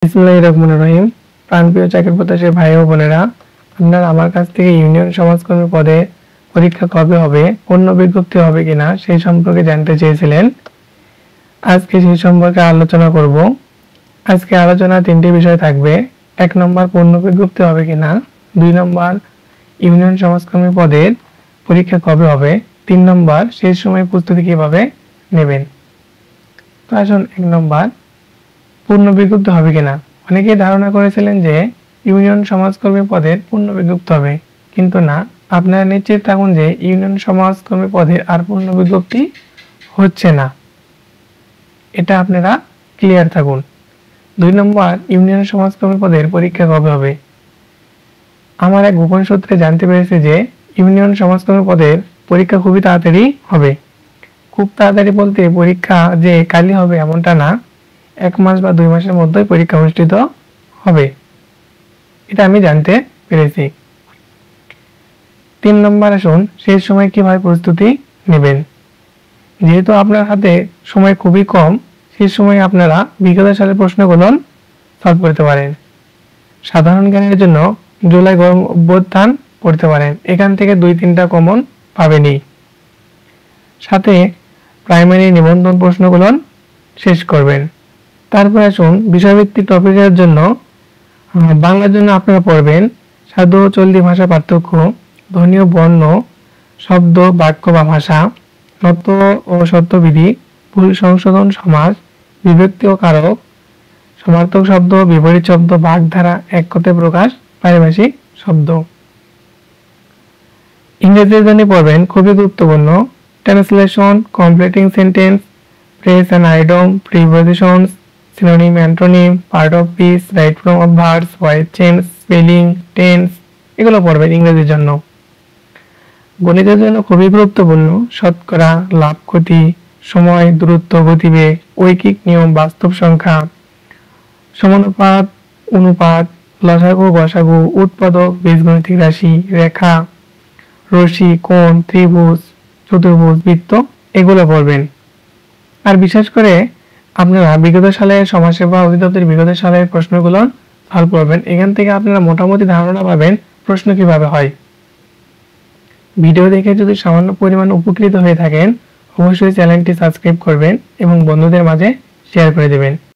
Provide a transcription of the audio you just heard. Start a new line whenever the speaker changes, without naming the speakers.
বিসমিল্লাহির রহমানির রহিম। প্রাণপ্রিয় চাকরি প্রত্যাশী ভাই ও বোনেরা, আপনারা আমার কাছ থেকে ইউনিয়ন সমাজকর্মী পদে পরীক্ষা কবে হবে, পূর্ণ বিজ্ঞপ্তি হবে কিনা সেই সম্পর্কে জানতে চেয়েছিলেন। আজকে সেই সম্পর্কে আলোচনা করব। আজকে আলোচনা তিনটি বিষয় থাকবে। 1 নম্বর পূর্ণ বিজ্ঞপ্তি হবে কিনা, 2 নম্বর ইউনিয়ন সমাজকর্মী পদের পরীক্ষা কবে হবে, 3 নম্বর সেই সময় প্রস্তুতি কিভাবে নেবেন। তো আসুন 1 নম্বর পূর্ণ বিজ্ঞপ্তি হবে কিনা। অনেকেই ধারণা করেছিলেন যে ইউনিয়ন সমাজকর্মী পদের পূর্ণ বিজ্ঞপ্তি হবে, কিন্তু না, আপনারা নিশ্চিত থাকুন যে ইউনিয়ন সমাজকর্মী পদের আর পূর্ণ বিজ্ঞপ্তি হচ্ছে না, এটা আপনারা ক্লিয়ার থাকুন। 2 নম্বর ইউনিয়ন সমাজকর্মী পদের পরীক্ষা কবে হবে। আমার এক গোপন সূত্রে জানতে পেরেছি যে ইউনিয়ন সমাজকর্মী পদের পরীক্ষা খুবই তাড়াতাড়ি হবে। খুব তাড়াতাড়ি বলতে পরীক্ষা যে কালই হবে এমনটা না, 1 মাস বা 2 মাসের মধ্যেই পরীক্ষা অনুষ্ঠিত হবে, এটা আমি জানতে পেরেছি। 3 নম্বর আসুন সেই সময় কিভাবে প্রস্তুতি নেবেন। যেহেতু আপনার হাতে সময় খুবই কম, সেই সময় আপনারা বিগত সালের প্রশ্নগুলো সলভ করতে পারেন। সাধারণ জ্ঞানের জন্য জুলাই গণ অভ্যুত্থান পড়তে পারেন, এখান থেকে 2-3টা কমন পাবেনই। সাথে প্রাইমারি নিবন্ধন প্রশ্নগুলো শেষ করবেন। তারপর আসুন বিষয়ভিত্তিক টপিকের জন্য বাংলার জন্য আপনারা পড়বেন সাধু ও চলতি ভাষা পার্থক্য, ধ্বনি ও বর্ণ, শব্দ, বাক্য বা ভাষা, সত্য ও সত্যবিধি, ভুল সংশোধন, সমাস, বিভক্তি ও কারক, সমার্থক শব্দ, বিপরীত শব্দ, বাগধারা, এক কথায় প্রকাশ, পারিভাষিক শব্দ। ইংরেজির জন্য পড়বেন খুবই গুরুত্বপূর্ণ translation, completing sentence, phrase and idiom, prepositions, synonym, antonym, part of speech, right form of verbs, voice change, spelling, tense, এগুলো পড়বেন ইংরেজির জন্য। গণিতের জন্য খুবই গুরুত্বপূর্ণ শতকরা, লাভ ক্ষতি, সময়, দূরত্ব, গতিবেগ, ঐকিক নিয়ম, বাস্তব সংখ্যা, সমানুপাত, অনুপাত, লসাগু, গসাগু, উৎপাদক, বীজগণিতিক রাশি, রেখা, রশি, কোণ, ত্রিভুজ, চতুর্ভুজ, বৃত্ত, এগুলো পড়বেন। আর বিশেষ করে আপনারা বিগত সালের সমাজসেবা অধিদপ্তরের বিগত সালের প্রশ্নগুলো সলভ করবেন, এখান থেকে আপনারা মোটামুটি ধারণা পাবেন প্রশ্ন কিভাবে হয়। ভিডিও দেখে যদি সামান্য পরিমাণ উপকৃত হয়ে থাকেন, অবশ্যই চ্যানেলটি সাবস্ক্রাইব করবেন এবং বন্ধুদের মাঝে শেয়ার করে দেবেন।